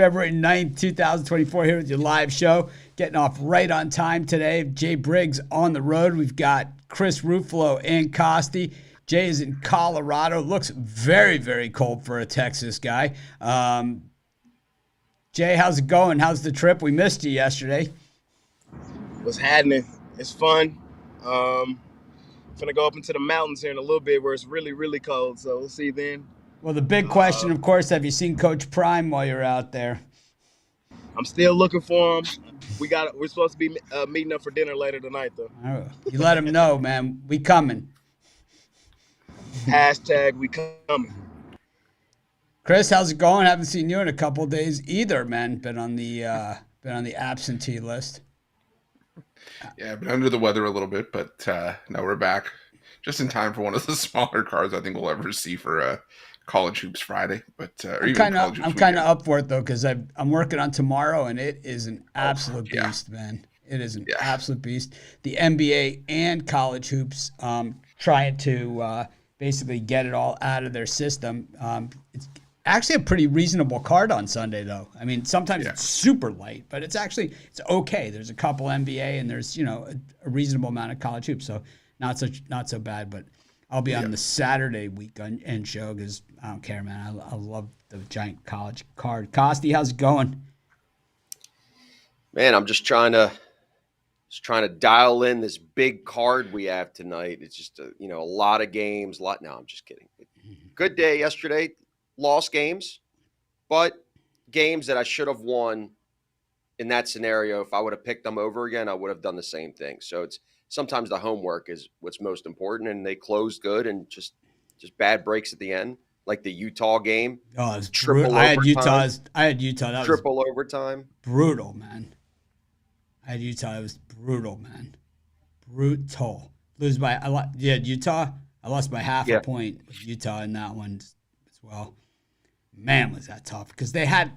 February 9th, 2024, here with your live show. Getting off right on time today. Jay Briggs on the road. We've got Chris Ruffolo and Costi. Jay is in Colorado. Looks very, very cold for a Texas guy. Jay, how's it going? How's the trip? We missed you yesterday. What's happening? It's fun. Gonna go up into the mountains here in a little bit where it's really, really cold. So we'll see then. Well, the big question, of course, have you seen Coach Prime while you're out there? I'm still looking for him. We're supposed to be meeting up for dinner later tonight, though. Oh, you let him know, man. We coming. Hashtag we coming. Chris, how's it going? Haven't seen you in a couple of days either, man. Been on the absentee list. Yeah, I've been under the weather a little bit, but now we're back just in time for one of the smaller cards I think we'll ever see for College Hoops Friday. But I'm kind of up for it though, because I'm working on tomorrow, and it is an absolute beast, man. It is an absolute beast. The NBA and College Hoops trying to basically get it all out of their system. It's actually a pretty reasonable card on Sunday, though. I mean, sometimes it's super light, but it's okay. There's a couple NBA and there's a reasonable amount of college hoops, so not so bad. But I'll be on the Saturday weekend show because I don't care, man. I love the giant college card. Costi, how's it going? Man, I'm just trying to dial in this big card we have tonight. It's just a lot of games. No, I'm just kidding. Good day yesterday. Lost games, but games that I should have won in that scenario. If I would have picked them over again, I would have done the same thing. So it's sometimes the homework is what's most important, and they closed good and just bad breaks at the end, like the Utah game. Oh, it's triple. I had Utah. That triple overtime. Brutal, man. I had Utah. It was brutal, man. Brutal. Utah. I lost by half a point with Utah in that one as well. Man, was that tough because they had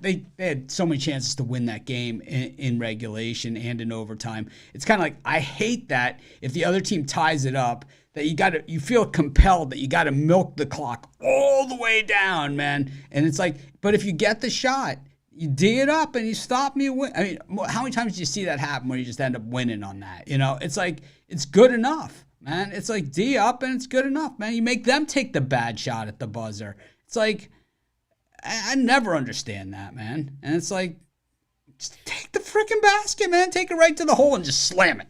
so many chances to win that game in regulation and in overtime. It's kind of like I hate that if the other team ties it up that you feel compelled that you got to milk the clock all the way down, man. And it's like, but if you get the shot, you D it up and you stop me. I mean, how many times do you see that happen where you just end up winning on that? It's like it's good enough, man. It's like D up and it's good enough, man. You make them take the bad shot at the buzzer. It's like. I never understand that, man. And it's like, just take the freaking basket, man. Take it right to the hole and just slam it,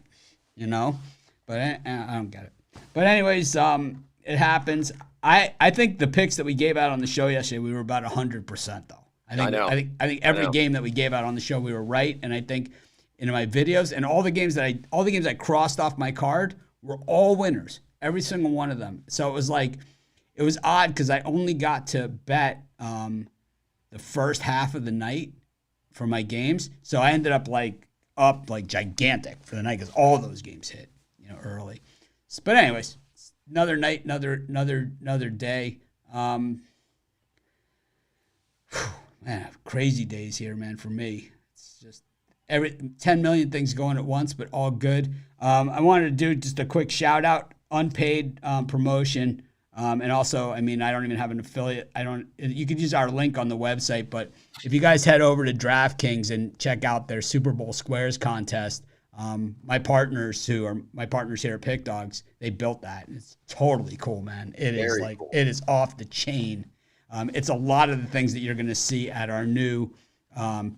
But I don't get it. But anyways, it happens. I think the picks that we gave out on the show yesterday, we were about 100% though. I think every game that we gave out on the show, we were right. And I think in my videos and all the games I crossed off my card were all winners, every single one of them. So it was odd because I only got to bet the first half of the night for my games. So I ended up up gigantic for the night because all those games hit, early. But anyways, another night, another day. Man, crazy days here, man, for me. It's just 10 million things going at once, but all good. I wanted to do just a quick shout out, unpaid promotion. And also, I mean, I don't even have an affiliate. You could use our link on the website, but if you guys head over to DraftKings and check out their Super Bowl Squares contest, my partners here at Pick Dogs, they built that. It's totally cool, man. It is off the chain. It's a lot of the things that you're going to see at our new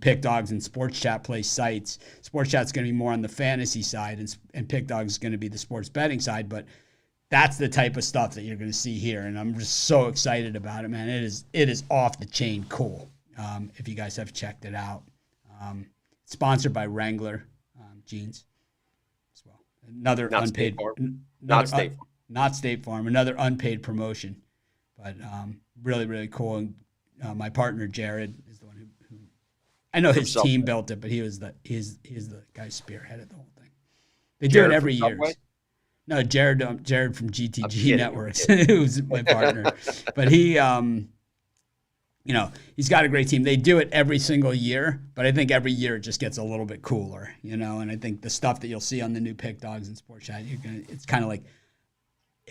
Pick Dogs and Sports Chat Play sites. Sports Chat's going to be more on the fantasy side, and Pick Dogs is going to be the sports betting side, but that's the type of stuff that you're going to see here, and I'm just so excited about it, man. It is off the chain cool. If you guys have checked it out, sponsored by Wrangler jeans as well. Another not unpaid, not State Farm. Another unpaid promotion, but really really cool. And my partner Jared is the one who I know his team built it, but he's the guy who spearheaded the whole thing. They do it every year. No, Jared from GTG Networks, who's my partner. But he, he's got a great team. They do it every single year, but I think every year it just gets a little bit cooler, and I think the stuff that you'll see on the new Pick Dogs and Sports Chat, it's kind of like,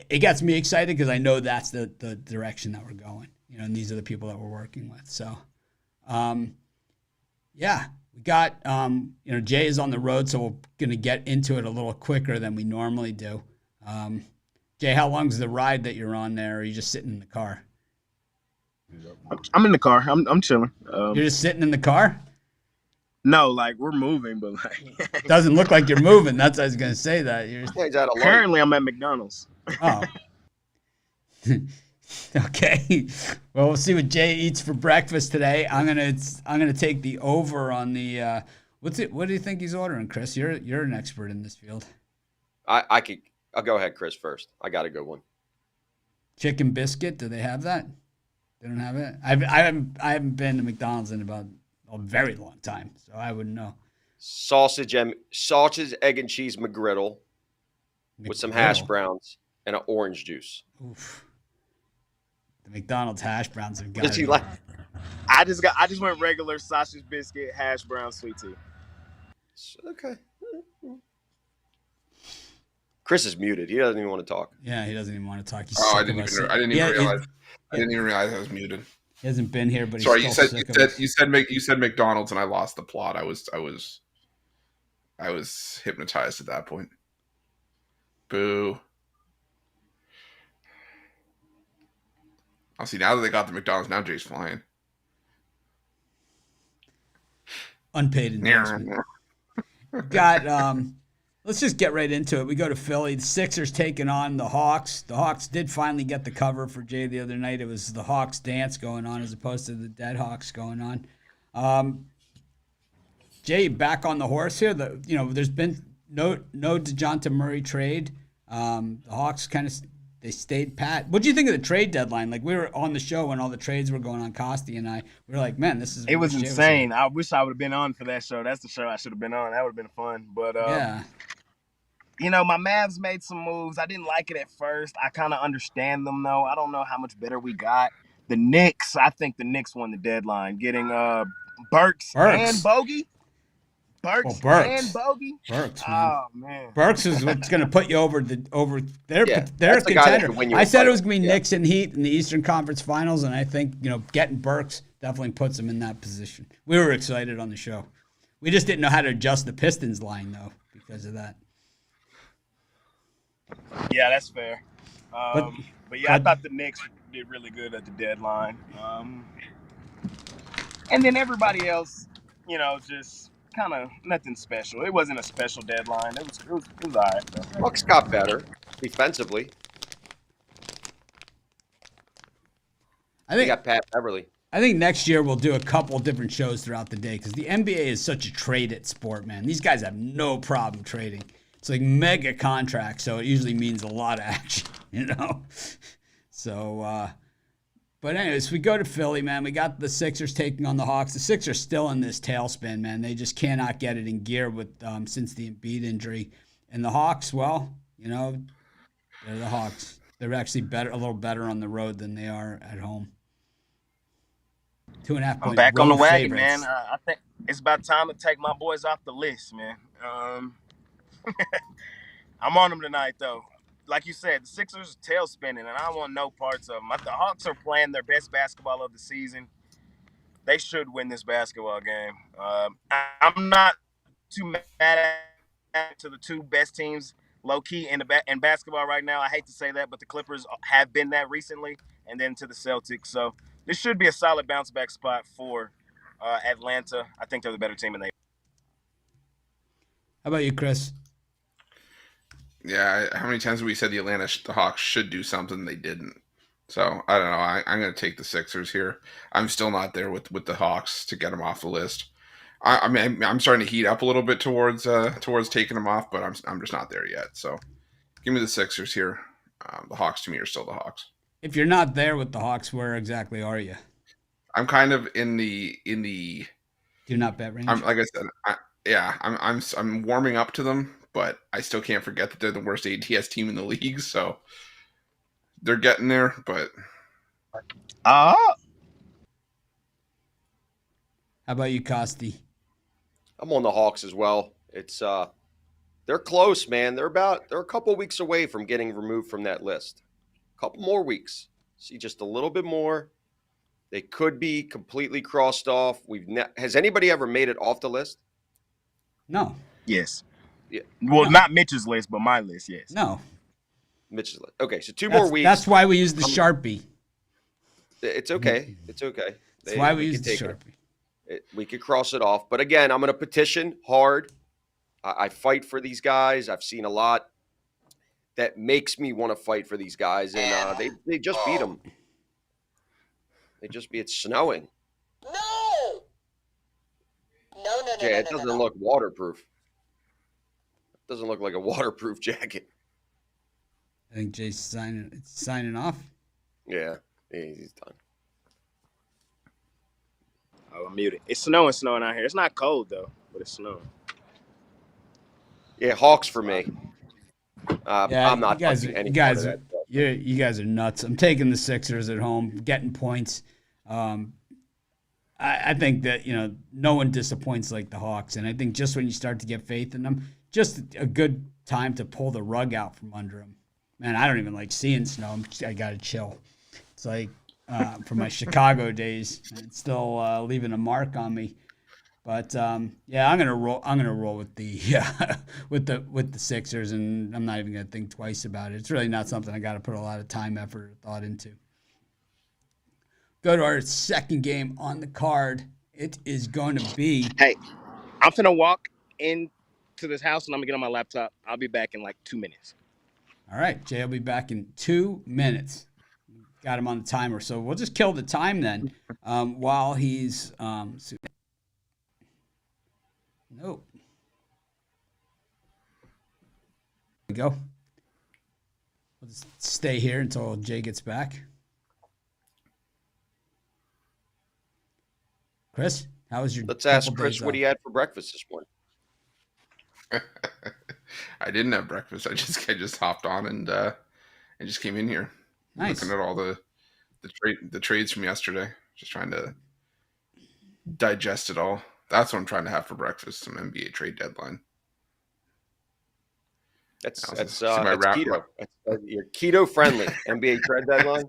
it gets me excited because I know that's the direction that we're going, and these are the people that we're working with. So, Yeah, we got Jay is on the road, so we're gonna get into it a little quicker than we normally do. Jay, how long's the ride that you're on there? Or are you just sitting in the car? I'm in the car. I'm chilling. You're just sitting in the car? No, like we're moving, but like Doesn't look like you're moving. That's what I was gonna say. That you're currently I'm at McDonald's. Oh. Okay. Well, we'll see what Jay eats for breakfast today. I'm gonna take the over on the what do you think he's ordering, Chris? You're an expert in this field. I'll go ahead, Chris, first. I got a good one. Chicken biscuit, do they have that? They don't have it? I haven't been to McDonald's in about a very long time, so I wouldn't know. Sausage, egg and cheese McGriddle with some hash browns and an orange juice. Oof. The McDonald's hash browns have got. Did you like? I just went regular sausage biscuit, hash brown, sweet tea. Okay. Chris is muted. He doesn't even want to talk. Yeah, he doesn't even want to talk. I didn't even realize I was muted. He hasn't been here, but sorry. He's You said McDonald's, and I lost the plot. I was hypnotized at that point. Boo. I'll see now that they got the McDonald's. Now Jay's flying. Unpaid endorsement. Got let's just get right into it. We go to Philly. The Sixers taking on the Hawks. The Hawks did finally get the cover for Jay the other night. It was the Hawks dance going on as opposed to the Dead Hawks going on. Jay, back on the horse here. There's been no DeJounte Murray trade. The Hawks they stayed pat. What do you think of the trade deadline? Like, we were on the show when all the trades were going on, Costi and I. We were like, man, this is... It was insane. I wish I would have been on for that show. That's the show I should have been on. That would have been fun. But, yeah. My Mavs made some moves. I didn't like it at first. I kind of understand them, though. I don't know how much better we got. The Knicks, I think the Knicks won the deadline. Getting Burks and Bogey. Burks and Bogey. Burks, man. Oh man. Burks is what's going to put you over their the contender. The I said it was going to be Knicks and Heat in the Eastern Conference Finals, and I think getting Burks definitely puts them in that position. We were excited on the show. We just didn't know how to adjust the Pistons line though because of that. Yeah, that's fair. But yeah, I thought the Knicks did really good at the deadline. And then everybody else, just kind of nothing special. It wasn't a special deadline. It was all right. Though. Bucks got better defensively. They got Pat Beverly. I think next year we'll do a couple different shows throughout the day because the NBA is such a trade-it sport, man. These guys have no problem trading. It's like mega contracts, so it usually means a lot of action, So, but anyways, we go to Philly, man. We got the Sixers taking on the Hawks. The Sixers still in this tailspin, man. They just cannot get it in gear with since the Embiid injury. And the Hawks, well, they're the Hawks. They're actually a little better on the road than they are at home. 2.5 point. I'm back on the wagon, favorites. man. I think it's about time to take my boys off the list, man. I'm on them tonight, though. Like you said, the Sixers are tail spinning, and I want no parts of them. The Hawks are playing their best basketball of the season. They should win this basketball game. I'm not too mad at the two best teams, low-key, in basketball right now. I hate to say that, but the Clippers have been that recently, and then to the Celtics. So this should be a solid bounce-back spot for Atlanta. I think they're the better team, and they. How about you, Chris? Yeah, how many times have we said the Hawks should do something they didn't? So I don't know. I'm going to take the Sixers here. I'm still not there with the Hawks to get them off the list. I mean, I'm starting to heat up a little bit towards taking them off, but I'm just not there yet. So give me the Sixers here. The Hawks to me are still the Hawks. If you're not there with the Hawks, where exactly are you? I'm kind of in the do not bet range. Like I said, I'm warming up to them. But I still can't forget that they're the worst ATS team in the league, so they're getting there. But how about you, Costi? I'm on the Hawks as well. It's they're close, man. They're a couple weeks away from getting removed from that list. A couple more weeks. See just a little bit more. They could be completely crossed off. Has anybody ever made it off the list? No. Yes. Yeah. Well, No. not Mitch's list, but my list. Yes. No. Mitch's list. Okay, so two more weeks. That's why we use the Sharpie. It's okay. It's okay. That's why we use the Sharpie. We could cross it off. But again, I'm going to petition hard. I fight for these guys. I've seen a lot that makes me want to fight for these guys. And they just beat them. It's snowing. No. Jay, it doesn't look waterproof. It doesn't look like a waterproof jacket. I think Jay's signing off. Yeah, he's done. Oh, I'm muted. It's snowing out here. It's not cold though, but it's snowing. Yeah, Hawks for me. Yeah, I'm not touching any part of that. You guys are nuts. I'm taking the Sixers at home, getting points. I think that, no one disappoints like the Hawks. And I think just when you start to get faith in them, just a good time to pull the rug out from under them. Man, I don't even like seeing snow. I got to chill. It's like from my Chicago days, and it's still leaving a mark on me. But yeah, I'm gonna roll with the with the Sixers, and I'm not even gonna think twice about it. It's really not something I got to put a lot of time, effort, or thought into. Go to our second game on the card. It is going to be. Hey, I'm finna walk into this house and I'm gonna get on my laptop. I'll be back in like 2 minutes. All right, Jay will be back in 2 minutes. Got him on the timer, so we'll just kill the time then while he's. Nope. There we go. We'll just stay here until Jay gets back. Chris, how was your? Let's ask Chris what he had for breakfast this morning. I didn't have breakfast. I just hopped on and just came in here. Nice. Looking at all the trades from yesterday. Just trying to digest it all. That's what I'm trying to have for breakfast. Some NBA trade deadline. That's keto. You're keto friendly. NBA trade deadline.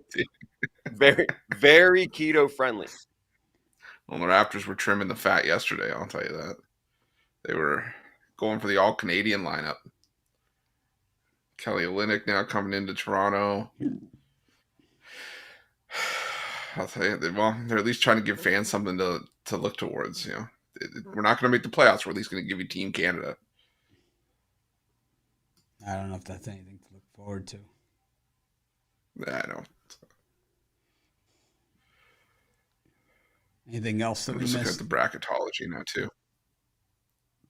Very, very keto friendly. Well, the Raptors were trimming the fat yesterday, I'll tell you that. They were going for the all-Canadian lineup. Kelly Olynyk now coming into Toronto. I'll tell you, they're at least trying to give fans something to look towards. We're not going to make the playoffs. We're at least going to give you Team Canada. I don't know if that's anything to look forward to. Yeah, I know. Anything else that we missed? Look at the bracketology now too.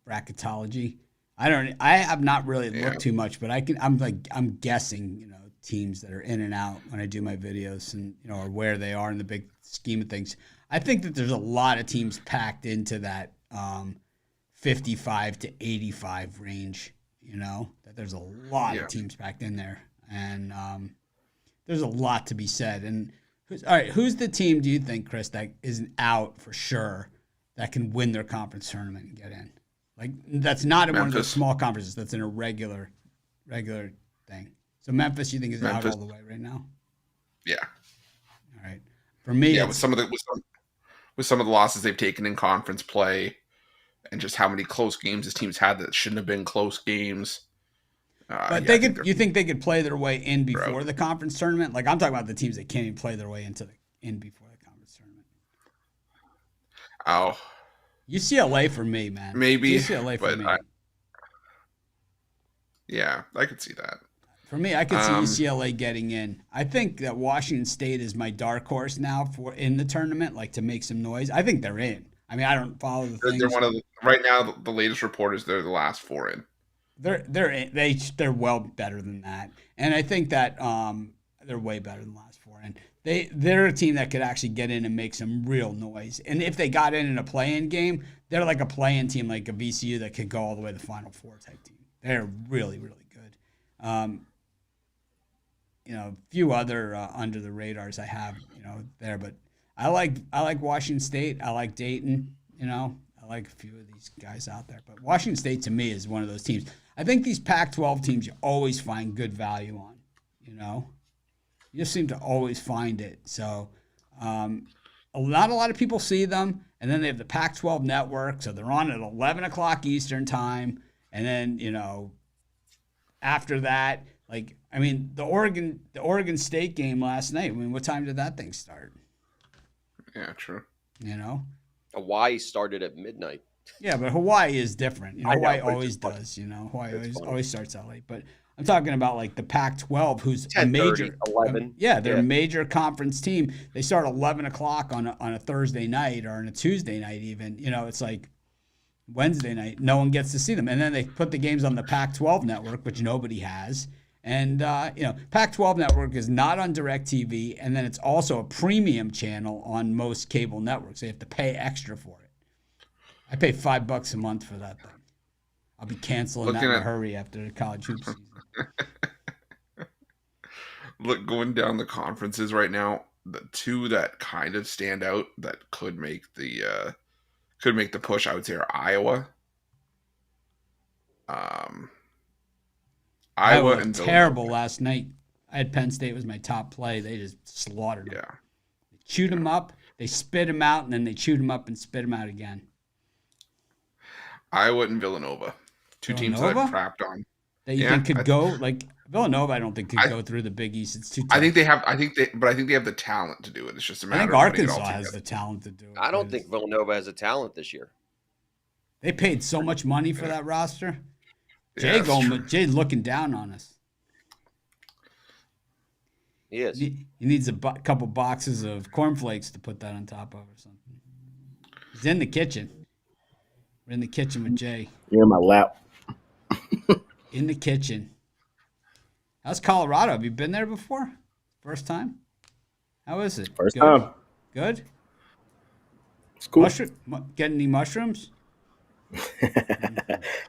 Bracketology. I have not really looked too much, but I'm guessing, teams that are in and out when I do my videos and, or where they are in the big scheme of things. I think that there's a lot of teams packed into that 55 to 85 range, that there's a lot of teams packed in there. And there's a lot to be said. And who's the team, do you think, Chris, that isn't out for sure that can win their conference tournament and get in? Like, that's not in one of those small conferences. That's in a regular thing. So Memphis, you think, is out all the way right now? Yeah. All right. For me, with some of the losses they've taken in conference play, and just how many close games this team's had that shouldn't have been close games. But you think they could play their way in before the conference tournament? Like, I'm talking about the teams that can't even play their way in before the conference tournament. Oh. UCLA for me, man. Maybe. UCLA for me. I could see that. For me, I could see UCLA getting in. I think that Washington State is my dark horse now for in the tournament, like to make some noise. I think they're in. I mean, I don't follow the things. They're one of right now. The latest report is they're the last four in. They're well better than that, and I think that they're way better than the last four in. They're a team that could actually get in and make some real noise. And if they got in a play-in game, they're like a play-in team, like a VCU that could go all the way to the Final Four type team. They're really, really good. A few other under the radars I have, there, but I like Washington State. I like Dayton. I like a few of these guys out there. But Washington State to me is one of those teams. I think these Pac-12 teams you always find good value on. You just seem to always find it. So a not a lot of people see them. And then they have the Pac-12 network, so they're on at 11 o'clock Eastern time. And then, after that, the Oregon State game last night. I mean, what time did that thing start? Yeah, true. Hawaii started at midnight. Yeah, but Hawaii is different. Hawaii always does. Hawaii always starts out late. But I'm talking about like the Pac-12, who's a major 11. They're a major conference team. They start 11 o'clock on a Thursday night or on a Tuesday night even. It's like Wednesday night. No one gets to see them. And then they put the games on the Pac-12 network, which nobody has. And, Pac-12 network is not on DirecTV. And then it's also a premium channel on most cable networks. So you have to pay extra for it. I pay $5 a month for that thing. I'll be canceling that in a hurry after the college hoops season. Look, going down the conferences right now, the two that kind of stand out that could make the push, I would say, are Iowa. Iowa and terrible last night. I had Penn State was my top play. They just slaughtered them. Yeah. They chewed them up. They spit them out, and then they chewed them up and spit them out again. Iowa and Villanova. Two teams that I've crapped on. That you think could go like Villanova? I don't think could go through the Big East. It's too tough. I think they have the talent to do it. It's just a matter. I think Arkansas has the talent to do it. I don't think Villanova has the talent this year. They paid so much money for that roster. Jay's looking down on us. He is. He needs a couple boxes of cornflakes to put that on top of or something. He's in the kitchen. We're in the kitchen with Jay. You're in my lap. In the kitchen. How's Colorado? Have you been there before? First time? How is it? First time. Good? It's cool. Getting any mushrooms?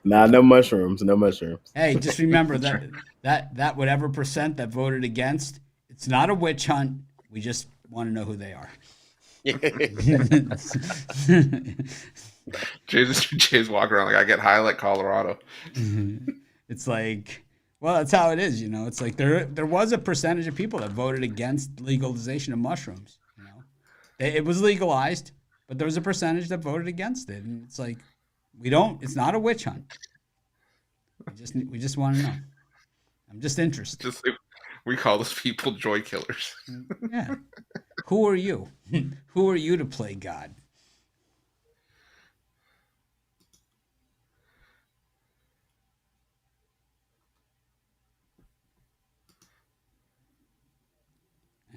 Nah, no mushrooms. No mushrooms. Hey, just remember that whatever percent that voted against, it's not a witch hunt. We just want to know who they are. Jay's walking around like I get high like Colorado. It's like, well, that's how it is, It's like there was a percentage of people that voted against legalization of mushrooms. It was legalized, but there was a percentage that voted against it, and it's like it's not a witch hunt. We just want to know. I'm just interested. We call those people joy killers. Yeah. Who are you? Who are you to play God?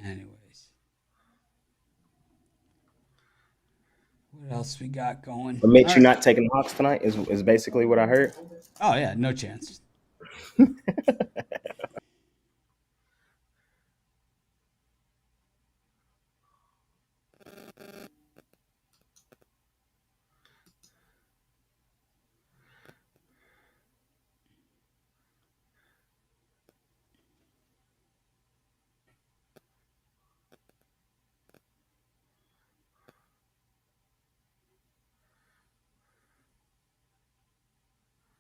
Anyways. What else we got going? What makes you not taking the Hawks tonight is basically what I heard. Oh, yeah. No chance.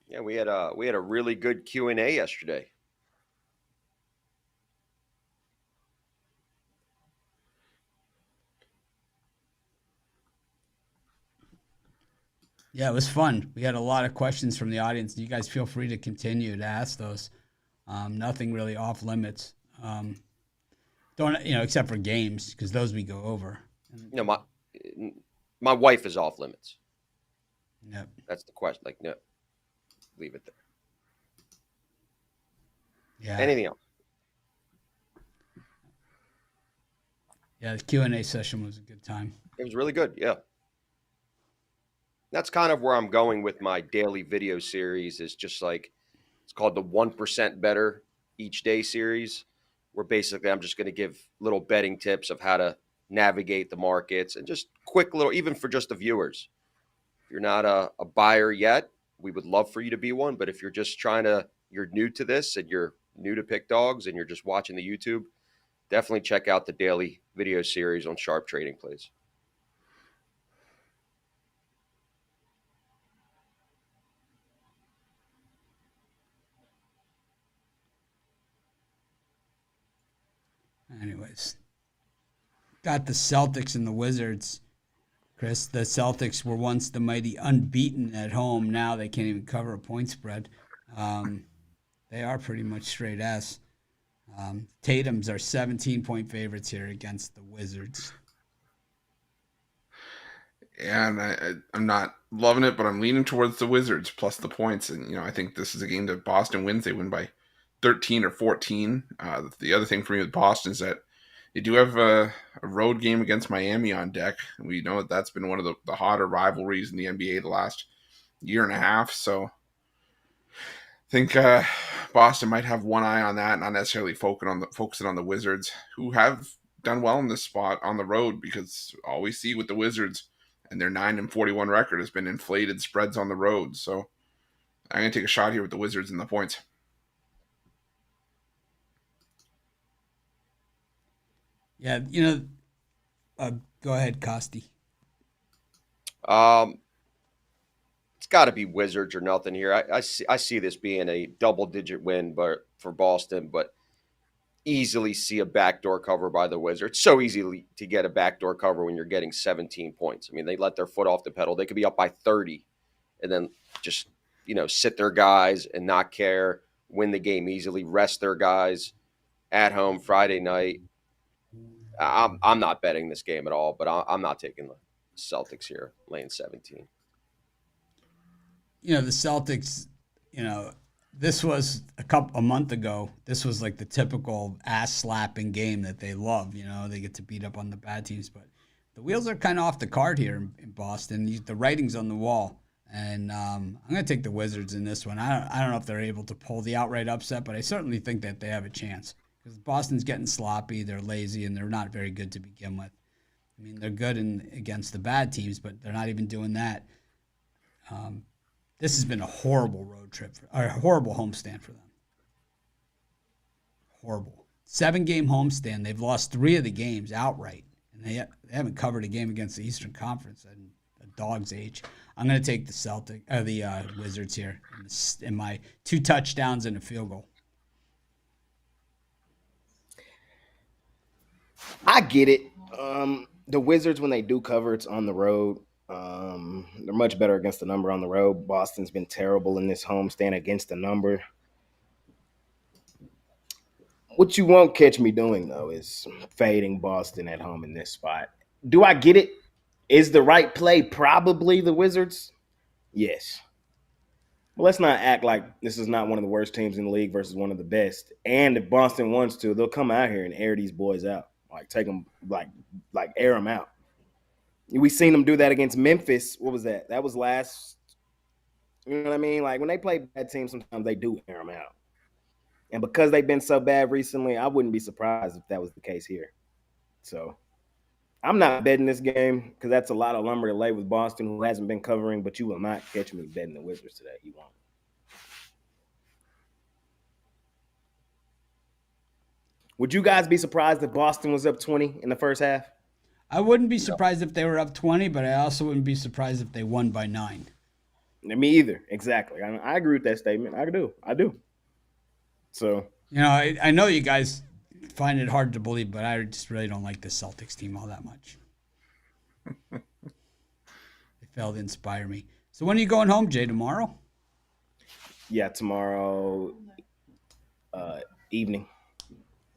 Yeah, we had a really good Q&A yesterday. Yeah, it was fun. We had a lot of questions from the audience. You guys feel free to continue to ask those. Nothing really off limits. Don't except for games because those we go over. My wife is off limits. Yep. That's the question. Like, no, leave it there. Yeah. Anything else? Yeah, the Q&A session was a good time. It was really good. Yeah. That's kind of where I'm going with my daily video series. Is just like it's called the 1% Better Each Day series, where basically I'm just going to give little betting tips of how to navigate the markets and just quick little, even for just the viewers. If you're not a buyer yet, we would love for you to be one. But if you're just you're new to this and you're new to pick dogs and you're just watching the YouTube, definitely check out the daily video series on Sharp Trading Plays. Anyways, got the Celtics and the Wizards. Chris, the Celtics were once the mighty unbeaten at home. Now they can't even cover a point spread. They are pretty much straight ass. Tatum's are 17-point favorites here against the Wizards. And I'm not loving it, but I'm leaning towards the Wizards plus the points. And, I think this is a game that Boston wins. They win by 13 or 14. The other thing for me with Boston is that they do have a road game against Miami on deck. We know that that's been one of the hotter rivalries in the NBA the last year and a half. So I think Boston might have one eye on that, not necessarily focusing on the Wizards, who have done well in this spot on the road, because all we see with the Wizards and their 9-41 record has been inflated spreads on the road. So I'm going to take a shot here with the Wizards and the points. Yeah, go ahead, Costi. It's got to be Wizards or nothing here. I see this being a double-digit win for Boston, but easily see a backdoor cover by the Wizards. So easy to get a backdoor cover when you're getting 17 points. I mean, they let their foot off the pedal. They could be up by 30 and then just, sit their guys and not care, win the game easily, rest their guys at home Friday night. I'm not betting this game at all, but I'm not taking the Celtics here, laying 17. The Celtics, this was a month ago. This was like the typical ass slapping game that they love. They get to beat up on the bad teams, but the wheels are kind of off the card here in Boston. The writing's on the wall, and I'm going to take the Wizards in this one. I don't know if they're able to pull the outright upset, but I certainly think that they have a chance, because Boston's getting sloppy, they're lazy, and they're not very good to begin with. I mean, they're good against the bad teams, but they're not even doing that. This has been a horrible road trip, or a horrible homestand for them. Horrible. 7-game homestand. They've lost 3 of the games outright, and they haven't covered a game against the Eastern Conference in a dog's age. I'm going to take the Wizards here in my 2 touchdowns and a field goal. I get it. The Wizards, when they do cover, it's on the road. They're much better against the number on the road. Boston's been terrible in this homestand against the number. What you won't catch me doing, though, is fading Boston at home in this spot. Do I get it? Is the right play probably the Wizards? Yes. Well, let's not act like this is not one of the worst teams in the league versus one of the best. And if Boston wants to, they'll come out here and air these boys out. Like, take them, like air them out. We seen them do that against Memphis. What was that? That was last. You know what I mean? Like, when they play bad teams, sometimes they do air them out. And because they've been so bad recently, I wouldn't be surprised if that was the case here. So I'm not betting this game, because that's a lot of lumber to lay with Boston, who hasn't been covering, but you will not catch me betting the Wizards today. You won't. Would you guys be surprised if Boston was up 20 in the first half? I wouldn't be surprised if they were up 20, but I also wouldn't be surprised if they won by 9. Me either. Exactly. I agree with that statement. I do. So, I know you guys find it hard to believe, but I just really don't like the Celtics team all that much. They failed to inspire me. So when are you going home, Jay? Tomorrow? Yeah, tomorrow evening.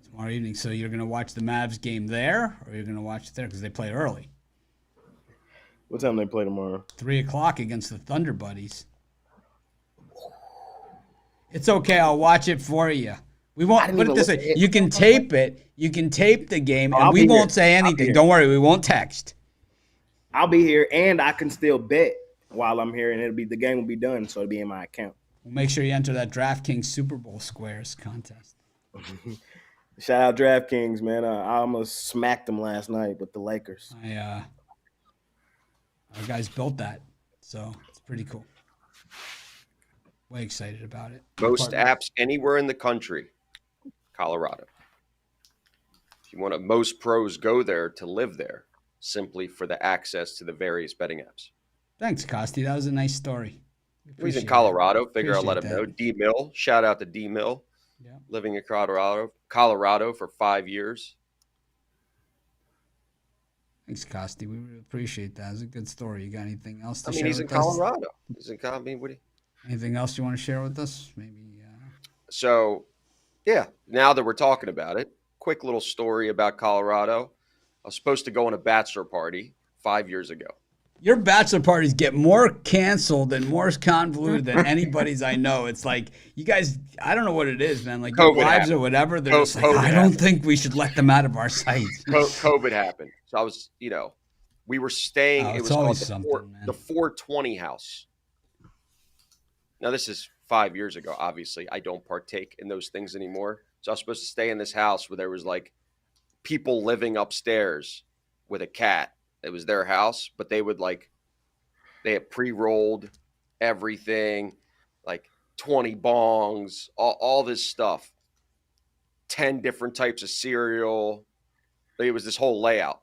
Tomorrow evening. So you're going to watch the Mavs game there, or you're going to watch it there because they play early? What time they play tomorrow? 3:00 against the Thunder Buddies. It's okay. I'll watch it for you. We won't put it this way. You can tape it. You can tape the game, and we won't say anything. Don't worry. We won't text. I'll be here, and I can still bet while I'm here, and the game will be done, so it'll be in my account. We'll make sure you enter that DraftKings Super Bowl Squares contest. Shout out DraftKings, man. I almost smacked them last night with the Lakers. Our guys built that, so it's pretty cool. Way excited about it. Most apps anywhere in the country, Colorado. If you want to, most pros go there to live there, simply for the access to the various betting apps. Thanks, Costi. That was a nice story. He's in Colorado. Figure I'll let him know. D Mill. Shout out to D Mill. Yeah. Living in Colorado for 5 years. Thanks, Costi. We really appreciate that. It's a good story. You got anything else to I mean, share he's in with us? Colorado. He's in Colorado. I mean, what do you... Anything else you want to share with us? Maybe. So, yeah, now that we're talking about it, quick little story about Colorado. I was supposed to go on a bachelor party 5 years ago. Your bachelor parties get more canceled and more convoluted than anybody's I know. It's like you guys, I don't know what it is, man. Like your COVID wives happened. or whatever, they're just like, COVID I don't happened. think we should let them out of our sight. COVID happened. So I was, we were staying. Oh, It it's was called always the, something, man. the 420 house. Now, this is 5 years ago. Obviously, I don't partake in those things anymore. So I was supposed to stay in this house where there was like people living upstairs with a cat. It was their house, but they had pre-rolled everything, like 20 bongs, all this stuff, 10 different types of cereal. It was this whole layout.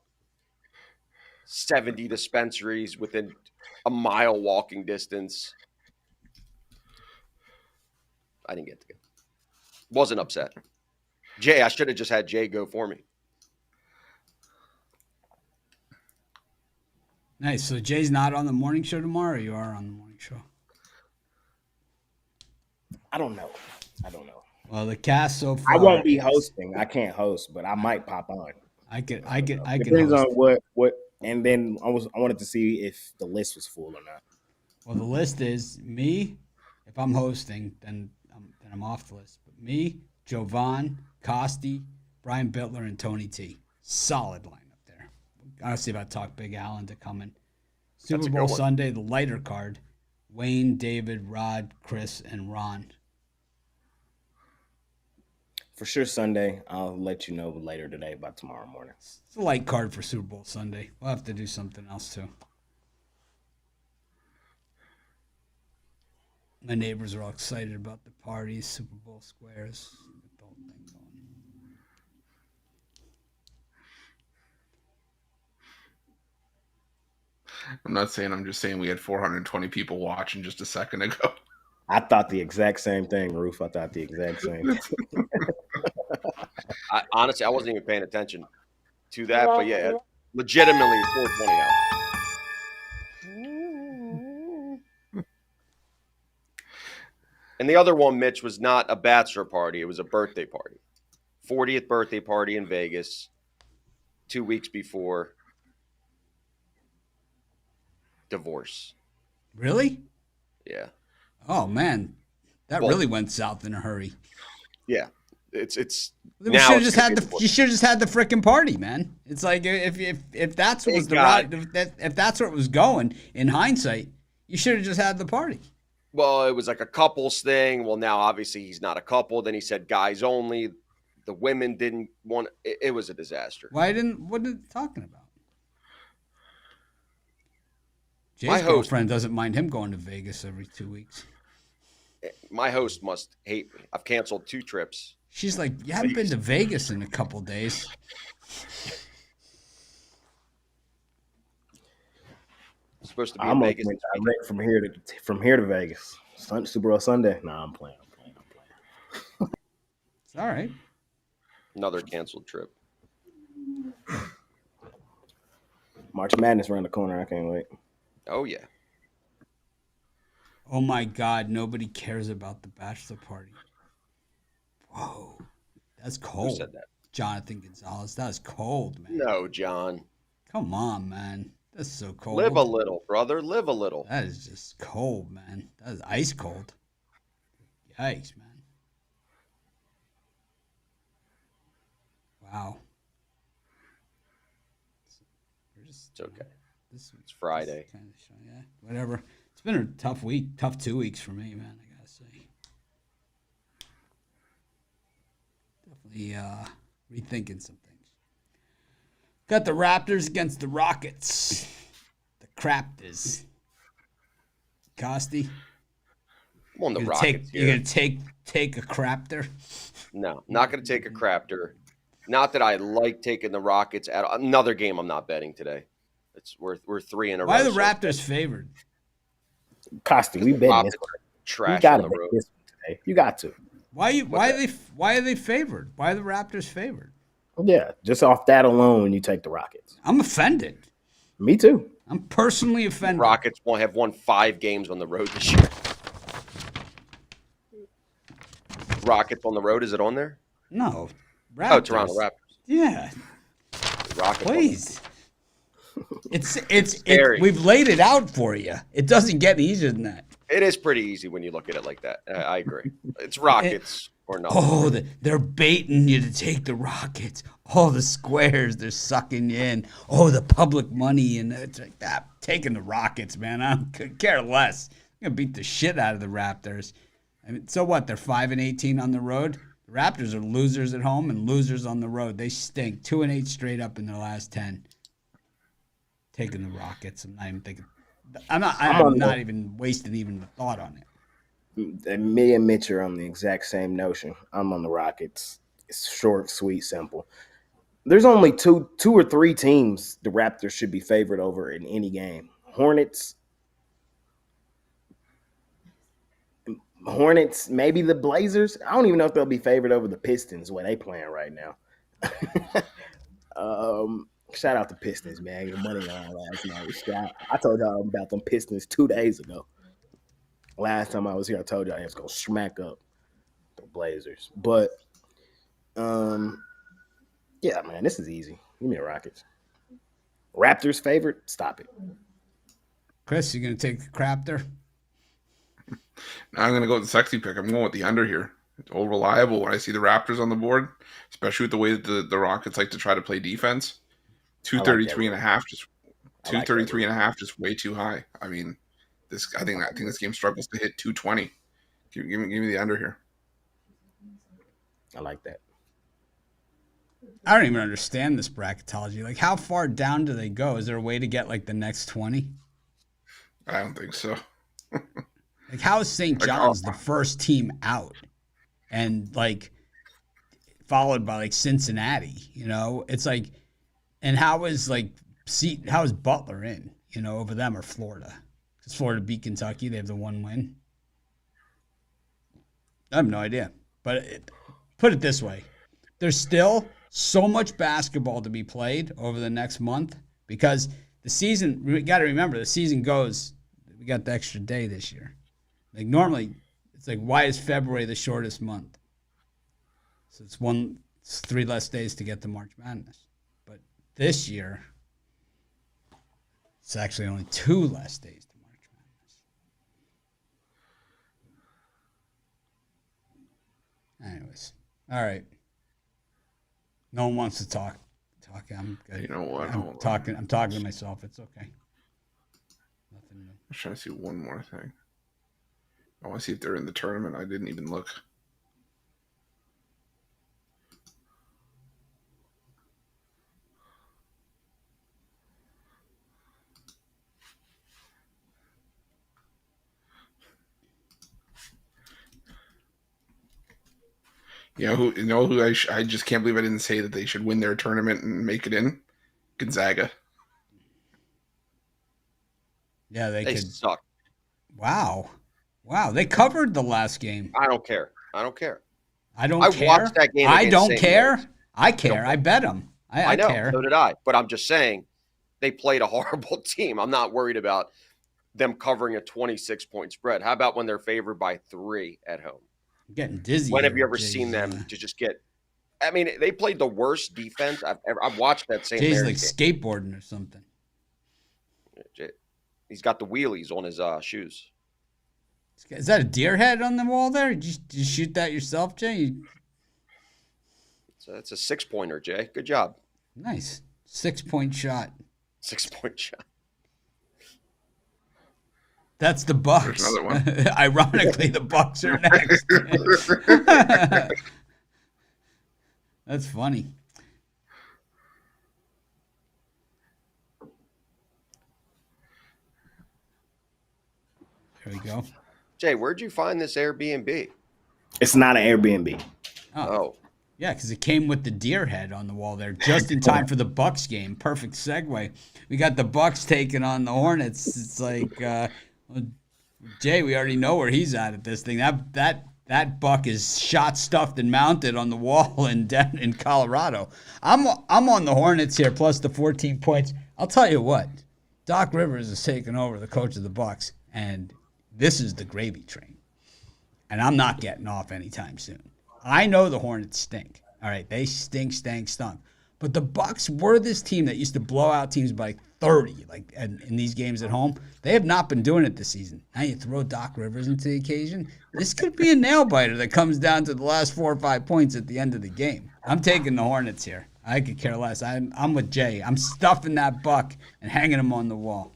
70 dispensaries within a mile walking distance. I didn't get to go. Wasn't upset. Jay, I should have just had Jay go for me. Nice. So Jay's not on the morning show tomorrow, or you are on the morning show? I don't know. Well, the cast so far. I won't be hosting. I can't host, but I might pop on. I could Depends host. on what. And then I wanted to see if the list was full or not. Well, the list is me. If I'm hosting, then I'm off the list. But me, Jovan, Costi, Brian Bittler, and Tony T. Solid lineup there. I'll see if I talk Big Allen to come in. Super Bowl Sunday, the lighter card. Wayne, David, Rod, Chris, and Ron. For sure Sunday. I'll let you know later today by tomorrow morning. It's a light card for Super Bowl Sunday. We'll have to do something else too. My neighbors are all excited about the parties, Super Bowl squares. Get the whole thing going. I'm not saying, I'm just saying we had 420 people watching just a second ago. I thought the exact same thing, Roof. I thought the exact same thing. Honestly, I wasn't even paying attention to that, but yeah, legitimately 420 out. And the other one, Mitch, was not a bachelor party. It was a birthday party. 40th birthday party in Vegas 2 weeks before divorce. Really? Yeah. Oh man, that really went south in a hurry. Yeah. It's You should have just had the frickin' party, man. It's like if that's what was the route, if that's where it was going. In hindsight, you should have just had the party. Well, it was like a couples thing. Well, now obviously he's not a couple. Then he said guys only. The women didn't want. It was a disaster. What are you talking about? Jay's My host- girlfriend doesn't mind him going to Vegas every 2 weeks. My host must hate me. I've canceled 2 trips. She's like, you haven't been to Vegas in a couple days. I'm supposed to be I'm in Vegas. direct from here to Vegas. Super Bowl Sunday. Nah, I'm playing. It's all right. Another canceled trip. March Madness around the corner. I can't wait. Oh yeah. Oh my God, nobody cares about the bachelor party. Whoa, that's cold. Who said that? Jonathan Gonzalez. That's cold, man. No, John. Come on, man. That's so cold. Live a little, brother. Live a little. That is just cold, man. That is ice cold. Yikes, man. Wow. It's okay. It's Friday. Yeah, whatever. It's been a tough week, tough 2 weeks for me, man, I gotta say. Definitely rethinking some things. Got the Raptors against the Rockets. The Craptors. Costi? I'm on the Rockets You're here. gonna take a Craptor? No, not going to take a crapter. Not that I like taking the Rockets at another game. I'm not betting today. We're 3 in a row. Why are the Raptors favored? Costi, we betting this. Trash You gotta on the bet road. this one today. You got to. Why are they favored? Why are the Raptors favored? Yeah, just off that alone, you take the Rockets. I'm offended. Me too. I'm personally offended. Rockets have won 5 games on the road this year. Rockets on the road, is it on there? No. Raptors. Oh, Toronto Raptors. Yeah. Rockets. Please. It's we've laid it out for you. It doesn't get easier than that. It is pretty easy when you look at it like that. I agree. It's Rockets or nothing. Oh, they're baiting you to take the Rockets. Oh, the squares, they're sucking you in. Oh, the public money, and it's like that. Taking the Rockets, man. I could care less. I'm gonna beat the shit out of the Raptors. I mean, so what? They're 5-18 on the road. The Raptors are losers at home and losers on the road. They stink. 2-8 straight up in their last 10. Taking the Rockets. I'm not even thinking. I'm not even wasting even the thought on it. Me and Mitch are on the exact same notion. I'm on the Rockets. It's short, sweet, simple. There's only two or three teams the Raptors should be favored over in any game. Hornets, maybe the Blazers. I don't even know if they'll be favored over the Pistons where they playing right now. Shout out to Pistons, man. Your money on last night. I told y'all about them Pistons 2 days ago. Last time I was here, I told y'all I was going to smack up the Blazers. But, yeah, man, this is easy. Give me the Rockets. Raptors favorite? Stop it. Chris, you going to take the Raptor? I'm going to go with the sexy pick. I'm going with the under here. It's all reliable when I see the Raptors on the board, especially with the way that the Rockets like to try to play defense. 233 and a half, just 233 and a half, just way too high. I mean, I think this game struggles to hit 220. Give me the under here. I like that. I don't even understand this bracketology. Like, how far down do they go? Is there a way to get like the next 20? I don't think so. Like, how is St. John's the first team out, and like followed by like Cincinnati? You know, it's like. And how is Butler in, over them or Florida? Because Florida beat Kentucky. They have the 1 win. I have no idea. But put it this way. There's still so much basketball to be played over the next month because the season, we got to remember, the season goes, we got the extra day this year. Like normally, it's like, why is February the shortest month? So it's 3 less days to get to March Madness. This year, it's actually only 2 less days to March Madness. Anyways, all right. No one wants to talk. I'm good. You know what? I'm talking to myself. It's okay. Nothing new. I'm trying to see one more thing. I want to see if they're in the tournament. I didn't even look. Who I just can't believe I didn't say that they should win their tournament and make it in? Gonzaga. Yeah, they could suck. Wow. They covered the last game. I don't care. I watched that game. I don't care. I care. I bet them. I know. care. So did I. But I'm just saying they played a horrible team. I'm not worried about them covering a 26-point spread. How about when they're favored by 3 at home? I'm getting dizzy. When have you ever seen them to just get? I mean, they played the worst defense I've watched that same. Jay's like skateboarding or something. He's got the wheelies on his shoes. Is that a deer head on the wall there? Did you shoot that yourself, Jay? So that's a 6-pointer, Jay. Good job. Nice 6-point shot. 6-point shot. That's the Bucks. There's another one. Ironically, the Bucks are next. That's funny. There we go. Jay, where'd you find this Airbnb? It's not an Airbnb. Oh. Yeah, because it came with the deer head on the wall there, just in time for the Bucks game. Perfect segue. We got the Bucks taking on the Hornets. It's like, Jay, we already know where he's at this thing. That that buck is shot, stuffed, and mounted on the wall in Colorado. I'm on the Hornets here plus the 14 points. I'll tell you what, Doc Rivers is taking over the coach of the Bucks, and this is the gravy train. And I'm not getting off anytime soon. I know the Hornets stink. All right, they stink. But the Bucks were this team that used to blow out teams by 30, like in these games at home. They have not been doing it this season. Now you throw Doc Rivers into the occasion. This could be a nail biter that comes down to the last 4 or 5 points at the end of the game. I'm taking the Hornets here. I could care less. I'm with Jay. I'm stuffing that buck and hanging him on the wall.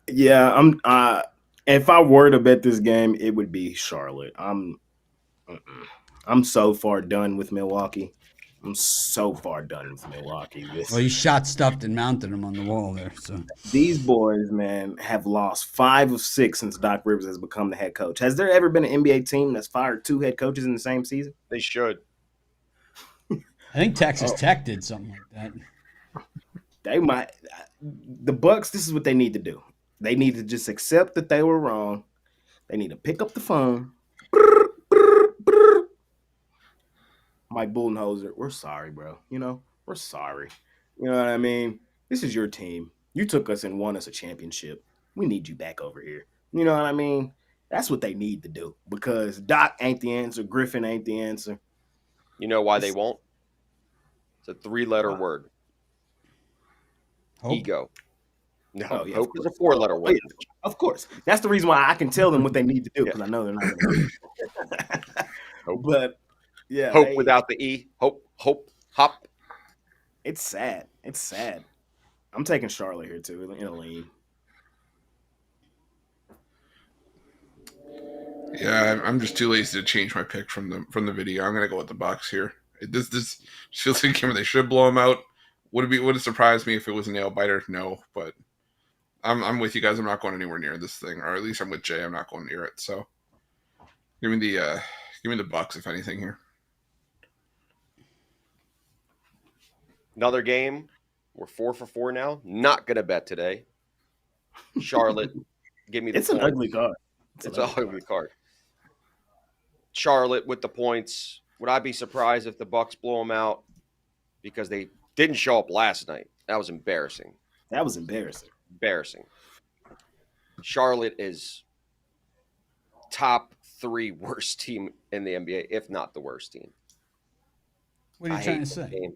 Yeah, if I were to bet this game, it would be Charlotte. I'm so far done with Milwaukee. Well, you shot, stuffed, and mounted them on the wall there. So these boys, man, have lost 5 of 6 since Doc Rivers has become the head coach. Has there ever been an NBA team that's fired 2 head coaches in the same season? They should. I think Texas Tech did something like that. They might. The Bucks, this is what they need to do. They need to just accept that they were wrong. They need to pick up the phone. Mike Budenholzer, we're sorry, bro. We're sorry. You know what I mean? This is your team. You took us and won us a championship. We need you back over here. You know what I mean? That's what they need to do because Doc ain't the answer. Griffin ain't the answer. You know why they won't? It's a 3-letter word. Hope. Ego. No, yeah, hope is a 4-letter word. Of course. That's the reason why I can tell them what they need to do because I know they're not going to do. But yeah, hope without the E. Hope, hop. It's sad. I'm taking Charlotte here too in a lean. Yeah, I'm just too lazy to change my pick from the video. I'm gonna go with the Bucks here. This feels like a game where they should blow them out. Would it surprise me if it was a nail biter? No, but I'm with you guys. I'm not going anywhere near this thing, or at least I'm with Jay. I'm not going near it. So give me the Bucks if anything here. Another game. We're 4 for 4 now. Not gonna bet today. Charlotte, give me the. It's an ugly card. It's an ugly card. Charlotte with the points. Would I be surprised if the Bucks blow them out because they didn't show up last night? That was embarrassing. Embarrassing. Charlotte is top 3 worst team in the NBA, if not the worst team. What are you trying to say?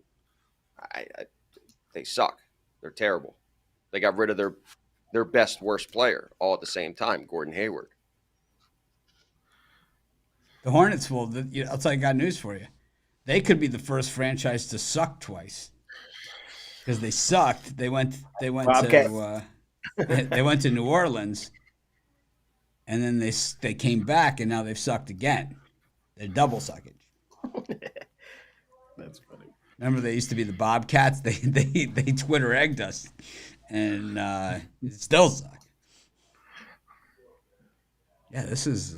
They suck. They're terrible. They got rid of their best, worst player all at the same time, Gordon Hayward. The Hornets will. I'll tell you, I got news for you. They could be the first franchise to suck twice because they sucked. They went they went to New Orleans, and then they came back, and now they've sucked again. They're double suckage. That's funny. Remember, they used to be the Bobcats. They Twitter egged us, and it still suck. Yeah, this is.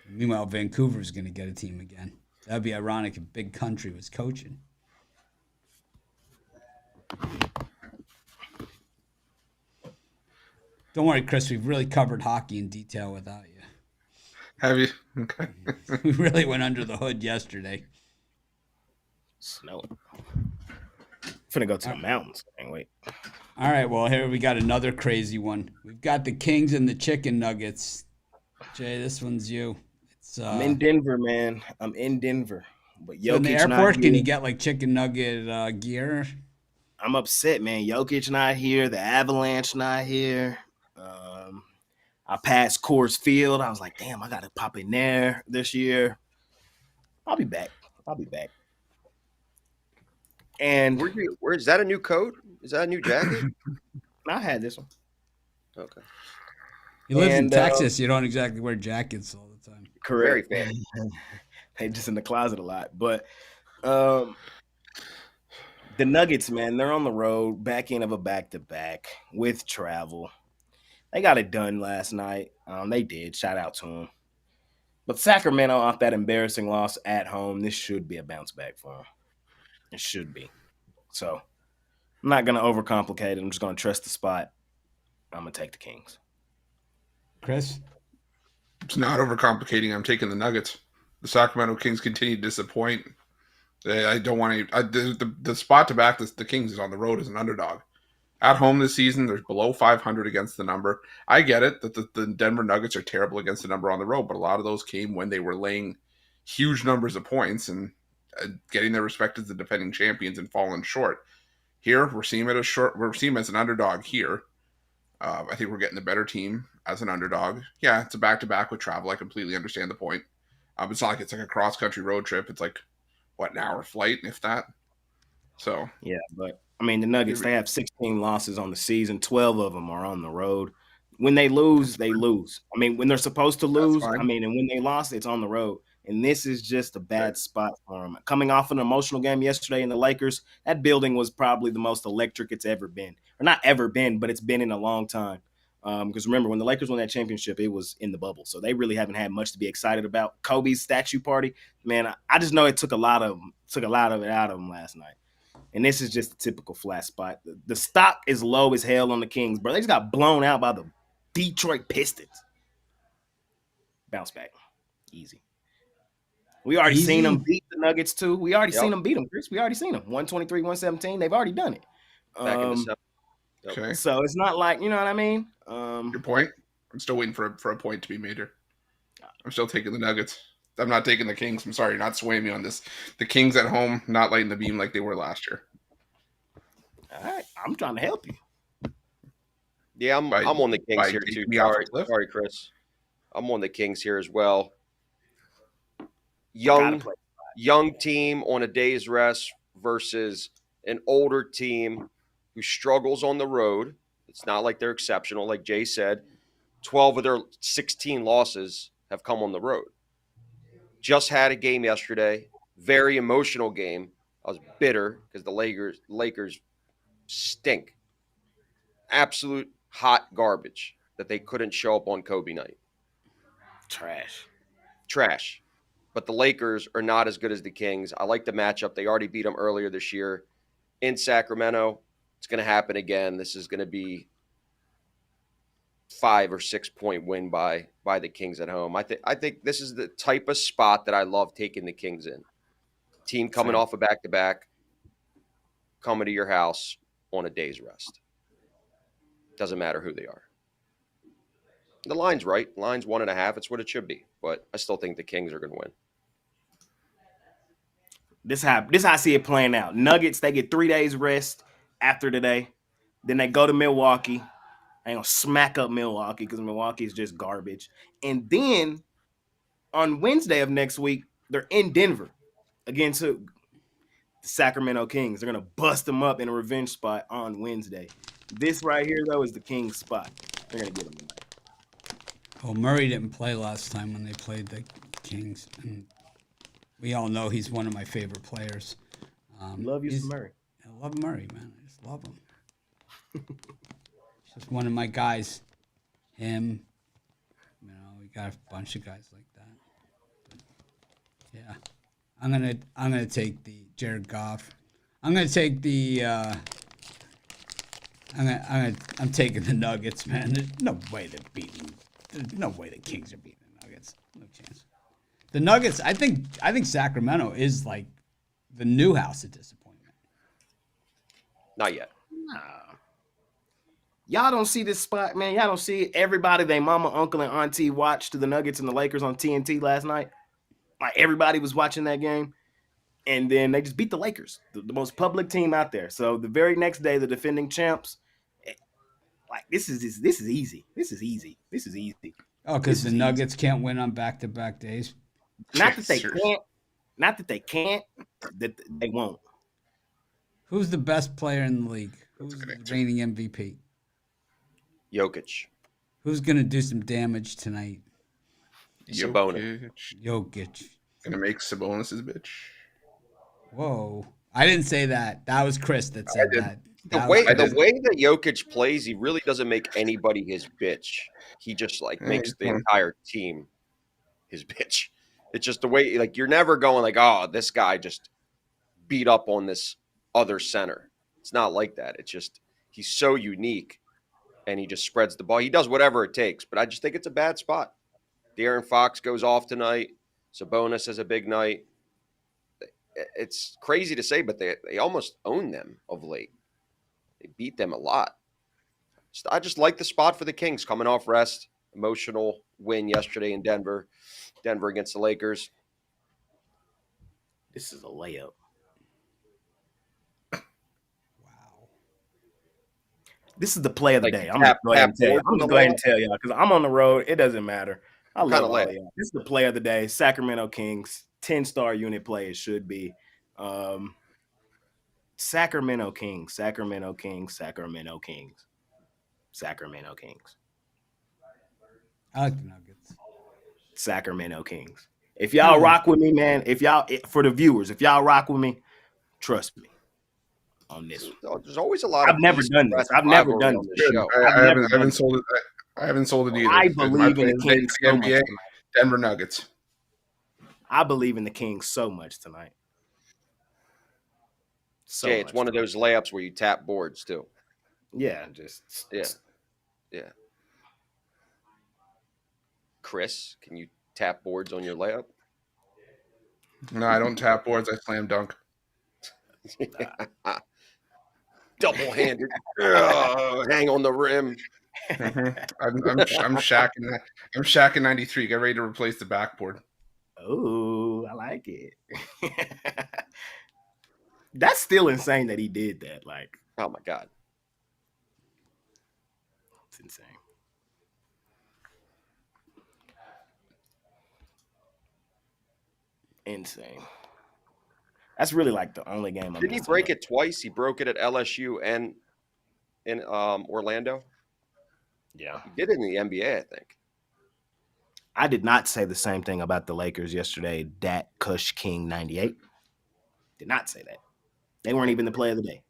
Meanwhile, Vancouver's going to get a team again. That'd be ironic if Big Country was coaching. Don't worry, Chris. We've really covered hockey in detail without you. Have you? Okay. We really went under the hood yesterday. Snowing. Finna go to the mountains. Can't wait. All right, well, here we got another crazy one. We've got the Kings and the Chicken Nuggets. Jay, this one's you. I'm in Denver, man. I'm in Denver. But Jokic in the airport, can you get like chicken nugget gear? I'm upset, man. Jokic not here. The Avalanche not here. I passed Coors Field. I was like, damn, I got to pop in there this year. I'll be back. And where is that a new coat? Is that a new jacket? I had this one. Okay. He lives in Texas. You don't exactly wear jackets all the time. Correct. Very fan. They just in the closet a lot. But the Nuggets, man, they're on the road, back end of a back-to-back with travel. They got it done last night. They did. Shout out to them. But Sacramento, off that embarrassing loss at home, this should be a bounce back for them. It should be. So I'm not going to overcomplicate it. I'm just going to trust the spot. I'm gonna take the Kings. Chris? It's not overcomplicating. I'm taking the Nuggets. The Sacramento Kings continue to disappoint. I don't want to. The spot to back the Kings is on the road as an underdog. At home this season, they're below 500 against the number. I get it that the Denver Nuggets are terrible against the number on the road, but a lot of those came when they were laying huge numbers of points and getting their respect as the defending champions and falling short. Here, we're seeing them as an underdog here. I think we're getting the better team as an underdog. Yeah, it's a back-to-back with travel. I completely understand the point. It's not like it's like a cross-country road trip. It's like, an hour flight, if that. So yeah, but I mean, the Nuggets, they have 16 losses on the season. 12 of them are on the road. When they lose, they lose. I mean, when they're supposed to lose, and when they lost, it's on the road. And this is just a bad spot for them. Coming off an emotional game yesterday in the Lakers, that building was probably the most electric it's ever been. Or not ever been, but it's been in a long time. Because remember, when the Lakers won that championship, it was in the bubble. So they really haven't had much to be excited about. Kobe's statue party, man, I just know it took a lot of it out of them last night. And this is just a typical flat spot. The stock is low as hell on the Kings, bro. They just got blown out by the Detroit Pistons. Bounce back. Easy. We already seen them beat the Nuggets, too. We already seen them beat them, Chris. We already seen them. 123, 117. They've already done it. Back in the okay. So it's not like, you know what I mean? Your point? I'm still waiting for a point to be made here. I'm still taking the Nuggets. I'm not taking the Kings. I'm sorry, you're not swaying me on this. The Kings at home, not lighting the beam like they were last year. All right. I'm trying to help you. Yeah, I'm on the Kings here, too. Sorry, Chris. I'm on the Kings here as well. Young team on a day's rest versus an older team who struggles on the road. It's not like they're exceptional. Like Jay said, 12 of their 16 losses have come on the road. Just had a game yesterday, very emotional game. I was bitter because the Lakers stink. Absolute hot garbage that they couldn't show up on Kobe night. Trash. But the Lakers are not as good as the Kings. I like the matchup. They already beat them earlier this year in Sacramento. It's going to happen again. This is going to be 5 or 6 point win by the Kings at home. I think this is the type of spot that I love taking the Kings in. Team coming off a back-to-back, coming to your house on a day's rest. Doesn't matter who they are. The line's right. Line's 1.5. It's what it should be. But I still think the Kings are going to win. This how I see it playing out. Nuggets, they get 3 days rest after today. Then they go to Milwaukee. They gonna smack up Milwaukee because Milwaukee is just garbage. And then on Wednesday of next week, they're in Denver against the Sacramento Kings. They're gonna bust them up in a revenge spot on Wednesday. This right here, though, is the Kings spot. They're gonna get them tonight. Well, Murray didn't play last time when they played the Kings, and we all know he's one of my favorite players. Love you some Murray. I love Murray, man. I just love him. He's just one of my guys. Him. You know, we got a bunch of guys like that. But, yeah, I'm gonna take the Jared Goff. I'm gonna take the. I'm taking the Nuggets, man. There's no way they're beating. There's no way the Kings are beating the Nuggets. No chance. The Nuggets, I think Sacramento is like the new house of disappointment. Not yet. No. Y'all don't see this spot, man. Y'all don't see everybody, they mama, uncle, and auntie watched the Nuggets and the Lakers on TNT last night. Like everybody was watching that game. And then they just beat the Lakers, the most public team out there. So the very next day, the defending champs, like this is easy. This is easy. Oh, because the Nuggets can't win on back-to-back days. Not that they can't, that they won't. Who's the best player in the league? Who's the reigning MVP? Jokic. Who's gonna do some damage tonight? Sabonis. Jokic. Gonna make Sabonis his bitch. Whoa. I didn't say that. That was Chris that said that. The way that Jokic plays, he really doesn't make anybody his bitch. He just makes the entire team his bitch. It's just the way, you're never going like, oh, this guy just beat up on this other center. It's not like that. It's just he's so unique and he just spreads the ball. He does whatever it takes, but I just think it's a bad spot. De'Aaron Fox goes off tonight. Sabonis has a big night. It's crazy to say, but they almost own them of late. They beat them a lot. I just like the spot for the Kings coming off rest. Emotional win yesterday in Denver. Denver against the Lakers. This is a layup. Wow. This is the play of the Like, day. I'm just going to go ahead and tell y'all because I'm on the road. It doesn't matter. I love all of y'all. This is the play of the day. Sacramento Kings, 10-star unit play. It should be. Sacramento Kings, Sacramento Kings, Sacramento Kings, Sacramento Kings. I like the Nuggets. Sacramento Kings. If y'all rock with me, man, for the viewers, if y'all rock with me, trust me on this one. There's always a lot of I've never done this. I've never done this. I haven't sold it. I haven't sold it either. I believe in the Kings so much tonight. Denver Nuggets. I believe in the Kings so much tonight. Jay, it's one of those layups where you tap boards too. Yeah, yeah. Chris, can you tap boards on your layup? No, I don't tap boards. I slam dunk. Double-handed. Hang on the rim. I'm Shaq in '93. Get ready to replace the backboard. Oh, I like it. That's still insane that he did that. Like, oh my God, it's insane. Insane. That's really like the only game. Didn't he break it twice? He broke it at LSU and in Orlando. Yeah, he did it in the NBA, I think. I did not say the same thing about the Lakers yesterday. Dat Kush King 98. Did not say that. They weren't even the play of the day.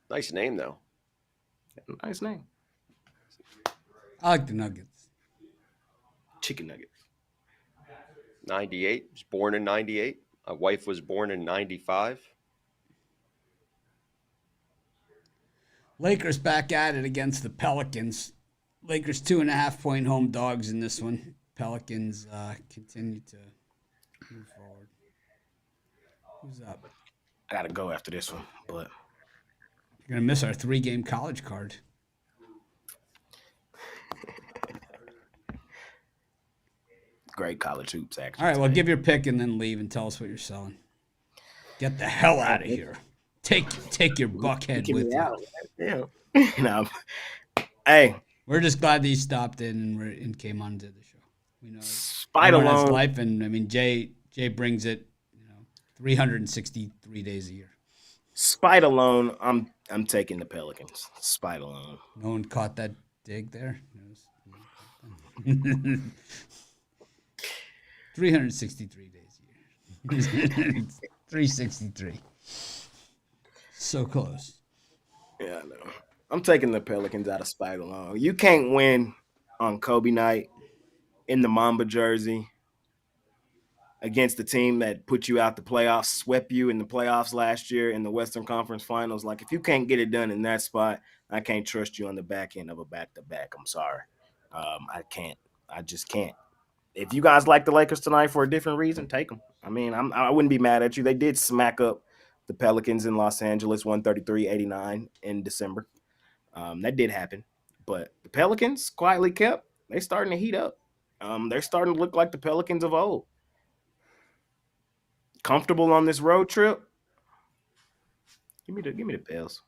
Nice name, though. Nice name. I like the Nuggets. Chicken nuggets. 98. Was born in 98. My wife was born in 95. Lakers back at it against the Pelicans. Lakers 2.5-point home dogs in this one. Pelicans continue to move forward. Who's up? I got to go after this one, but you're going to miss our 3-game college card. Great college hoops, actually. All right, well, give your pick and then leave and tell us what you're selling. Get the hell out of here. Take your buckhead with you. Yeah. No. Hey. We're just glad that he stopped in and came on to the show. We know Spite alone. His life, and I mean, Jay brings it, 363 days a year. Spite alone, I'm taking the Pelicans. Spite alone. No one caught that dig there. 363 days a year. 363. So close. Yeah, I know. I'm taking the Pelicans out of spite alone. You can't win on Kobe night in the Mamba jersey against the team that put you out the playoffs, swept you in the playoffs last year in the Western Conference Finals. Like, if you can't get it done in that spot, I can't trust you on the back end of a back-to-back. I'm sorry. I can't. I just can't. If you guys like the Lakers tonight for a different reason, take them. I mean, I wouldn't be mad at you. They did smack up the Pelicans in Los Angeles, 133-89 in December. That did happen. But the Pelicans quietly kept. They're starting to heat up. They're starting to look like the Pelicans of old. Comfortable on this road trip. Give me the Pels.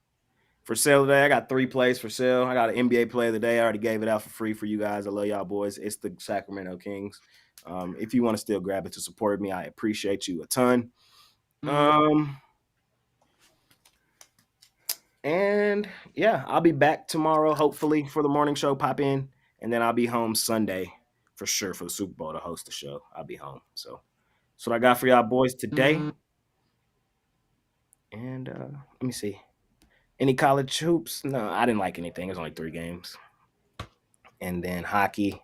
For sale today, I got 3 plays for sale. I got an NBA play of the day. I already gave it out for free for you guys. I love y'all boys. It's the Sacramento Kings. If you want to still grab it to support me, I appreciate you a ton. And yeah, I'll be back tomorrow, hopefully, for the morning show. Pop in, and then I'll be home Sunday for sure for the Super Bowl to host the show. I'll be home. So that's what I got for y'all boys today. And let me see. Any college hoops? No, I didn't like anything. It was only 3 games. And then hockey.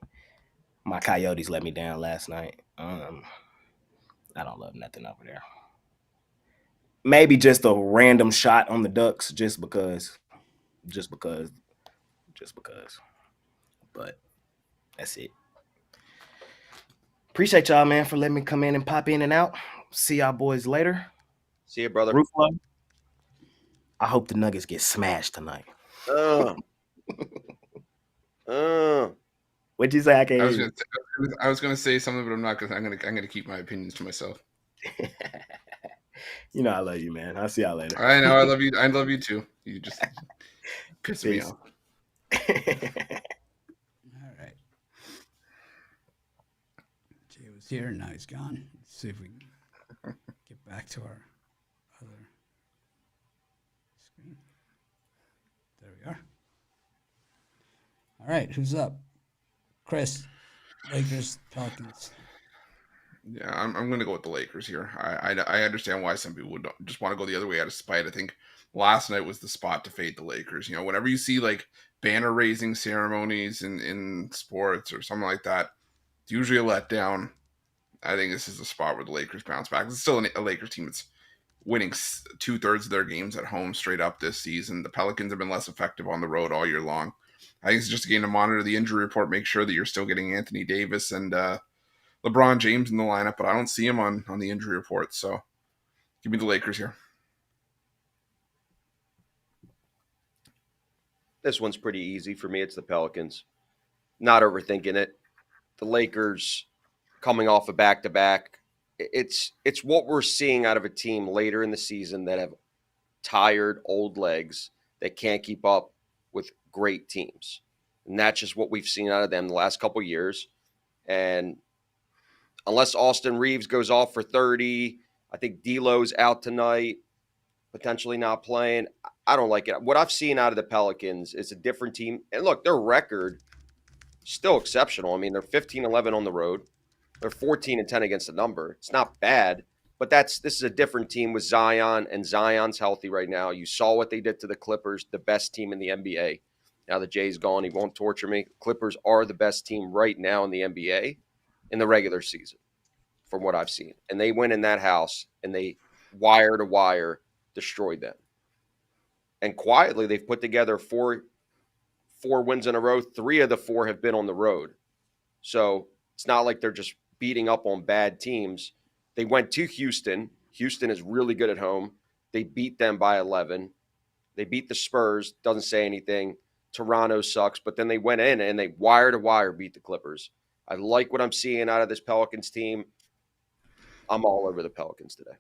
My Coyotes let me down last night. I don't love nothing over there. Maybe just a random shot on the Ducks just because just because. But that's it. Appreciate y'all, man, for letting me come in and pop in and out. See y'all boys later. See you, brother. Ruffolo, I hope the Nuggets get smashed tonight. What'd you say? I can't hear you. I was gonna say something, but I'm not gonna. I'm gonna keep my opinions to myself. You know I love you, man. I'll see y'all later. I know. I love you. I love you too. You just piss me off. All right. Jay was here, now he's gone. Let's see if we can get back to our other screen. There we are. All right, who's up? Chris, Lakers, Pelicans. Yeah, I'm going to go with the Lakers here. I understand why some people would just want to go the other way out of spite. I think last night was the spot to fade the Lakers. You know, whenever you see like banner raising ceremonies in sports or something like that, it's usually a letdown. I think this is the spot where the Lakers bounce back. It's still a Lakers team that's winning 2/3 of their games at home straight up this season. The Pelicans have been less effective on the road all year long. I think it's just a game to monitor the injury report, make sure that you're still getting Anthony Davis and LeBron James in the lineup, but I don't see him on the injury report. So give me the Lakers here. This one's pretty easy for me. It's the Pelicans. Not overthinking it. The Lakers coming off a back-to-back. It's what we're seeing out of a team later in the season that have tired old legs that can't keep up with great teams. And that's just what we've seen out of them the last couple of years. And unless Austin Reeves goes off for 30, I think D'Lo's out tonight, potentially not playing. I don't like it. What I've seen out of the Pelicans is a different team. And look, their record still exceptional. I mean, they're 15-11 on the road. They're 14-10 against the number. It's not bad, but this is a different team with Zion, and Zion's healthy right now. You saw what they did to the Clippers, the best team in the NBA. Now that Jay's gone, he won't torture me. Clippers are the best team right now in the NBA in the regular season, from what I've seen. And they went in that house, and they wire to wire destroyed them. And quietly, they've put together four wins in a row. 3 of the 4 have been on the road. So it's not like they're just beating up on bad teams. They went to Houston. Houston is really good at home. They beat them by 11. They beat the Spurs. Doesn't say anything. Toronto sucks. But then they went in and they wire to wire beat the Clippers. I like what I'm seeing out of this Pelicans team. I'm all over the Pelicans today.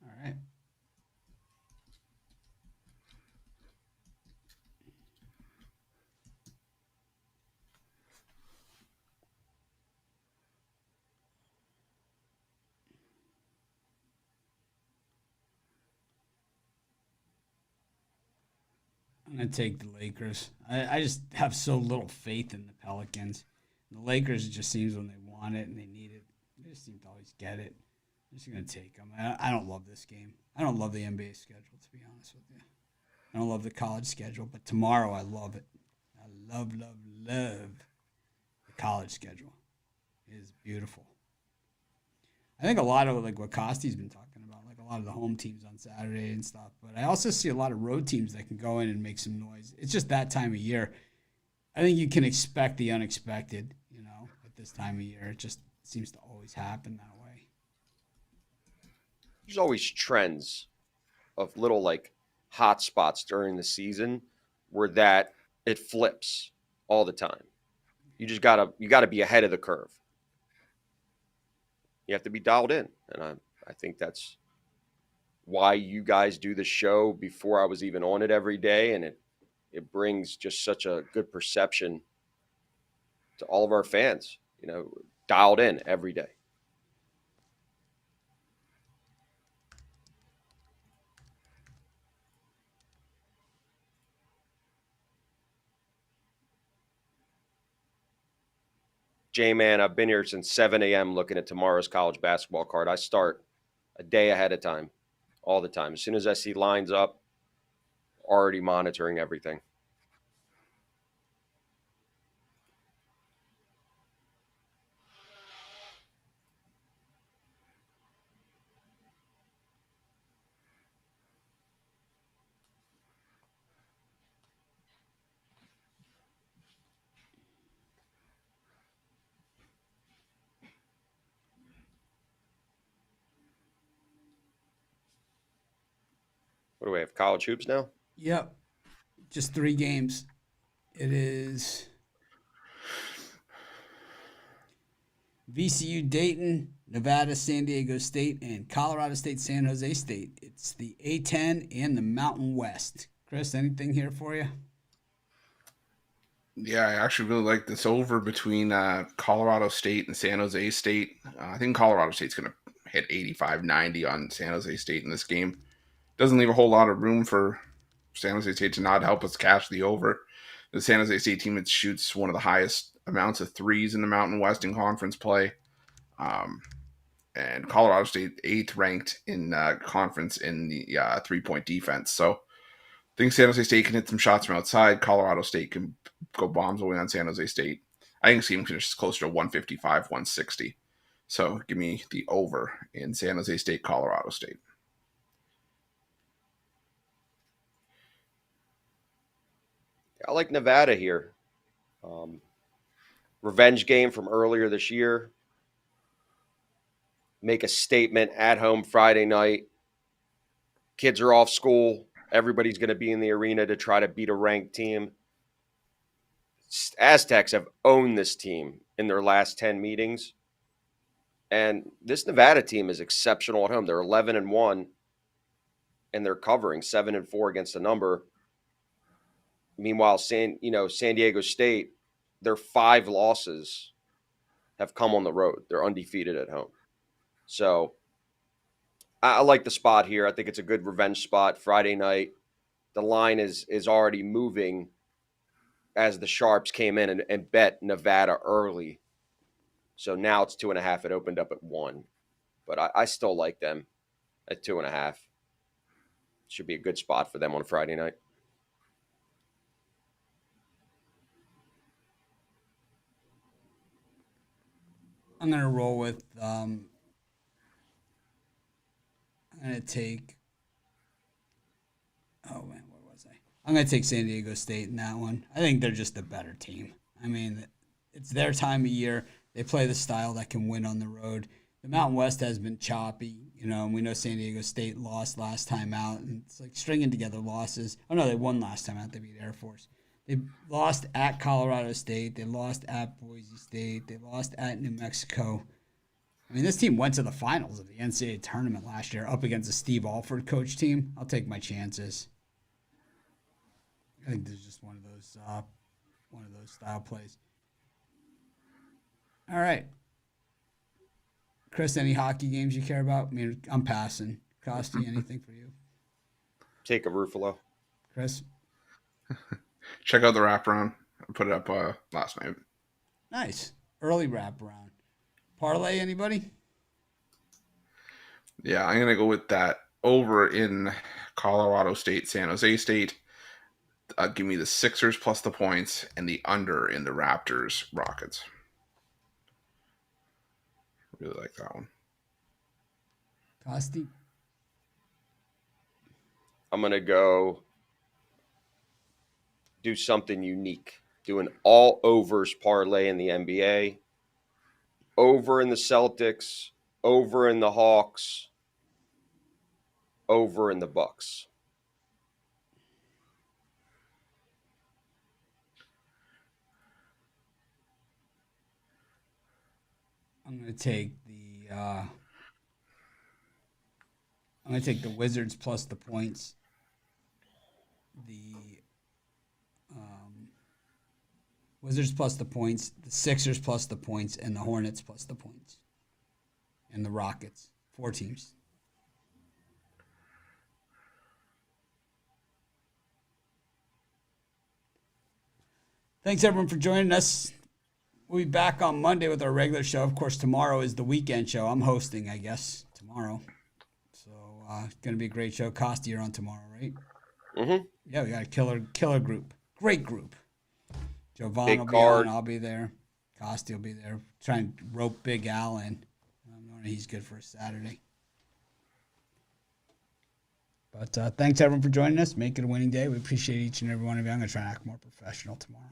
All right. I'm going to take the Lakers. I just have so little faith in the Pelicans. The Lakers, it just seems when they want it and they need it, they just seem to always get it. I'm just going to take them. I don't love this game. I don't love the NBA schedule, to be honest with you. I don't love the college schedule, but tomorrow I love it. I love the college schedule. It is beautiful. I think a lot of like what Costy's been talking about, like a lot of the home teams on Saturday and stuff. But I also see a lot of road teams that can go in and make some noise. It's just that time of year. I think you can expect the unexpected, at this time of year. It just seems to always happen that way. There's always trends of little like hot spots during the season where that it flips all the time. You gotta be ahead of the curve. You have to be dialed in. And I think that's why you guys do the show before I was even on it every day. And it brings just such a good perception to all of our fans, dialed in every day. J-Man, I've been here since 7 a.m. looking at tomorrow's college basketball card. I start a day ahead of time, all the time. As soon as I see lines up, already monitoring everything. What do we have? College hoops now? Yep. Just 3 games. It is VCU Dayton, Nevada San Diego State, and Colorado State San Jose State. It's the A10 and the Mountain West. Chris, anything here for you? Yeah, I actually really like this over between Colorado State and San Jose State. I think Colorado State's going to hit 85-90 on San Jose State in this game. Doesn't leave a whole lot of room for San Jose State to not help us cash the over. The San Jose State team that shoots one of the highest amounts of threes in the Mountain West in conference play. And Colorado State 8th ranked in conference in the 3-point defense. So I think San Jose State can hit some shots from outside. Colorado State can go bombs away on San Jose State. I think this game finishes closer to 155, 160. So give me the over in San Jose State, Colorado State. I like Nevada here. Revenge game from earlier this year. Make a statement at home Friday night. Kids are off school. Everybody's going to be in the arena to try to beat a ranked team. Aztecs have owned this team in their last 10 meetings. And this Nevada team is exceptional at home. They're 11-1, and they're covering 7-4 against the number. Meanwhile, San Diego State, their 5 losses have come on the road. They're undefeated at home. So I like the spot here. I think it's a good revenge spot Friday night. The line is already moving as the Sharps came in and bet Nevada early. So now it's 2.5. It opened up at 1. But I still like them at 2.5. Should be a good spot for them on Friday night. I'm going to roll with I'm going to take what was I? I'm going to take San Diego State in that one. I think they're just a better team. I mean, it's their time of year. They play the style that can win on the road. The Mountain West has been choppy, and we know San Diego State lost last time out, and it's like stringing together losses. Oh, no, they won last time out. They beat Air Force. They lost at Colorado State. They lost at Boise State. They lost at New Mexico. I mean, this team went to the finals of the NCAA tournament last year up against a Steve Alford coach team. I'll take my chances. I think there's just one of those style plays. All right. Chris, any hockey games you care about? I mean, I'm passing. Costi, anything for you? Take a Ruffolo. Chris? Check out the wraparound. I put it up last night. Nice. Early wraparound. Parlay, anybody? Yeah, I'm going to go with that over in Colorado State, San Jose State. Give me the Sixers plus the points and the under in the Raptors Rockets. Really like that one. Costi? I'm going to go do something unique. Do an all-overs parlay in the NBA. Over in the Celtics. Over in the Hawks. Over in the Bucks. I'm going to take the Wizards plus the points. The Wizards plus the points, the Sixers plus the points, and the Hornets plus the points. And the Rockets. 4 teams. Thanks, everyone, for joining us. We'll be back on Monday with our regular show. Of course, tomorrow is the weekend show. I'm hosting, I guess, tomorrow. So it's going to be a great show. Costi, you're on tomorrow, right? Mm-hmm. Yeah, we got a killer group. Great group. Jovan Big will be card. on. I'll be there. Costi will be there. Try and rope Big Al in. I'm knowing he's good for a Saturday. But thanks, everyone, for joining us. Make it a winning day. We appreciate each and every one of you. I'm going to try and act more professional tomorrow.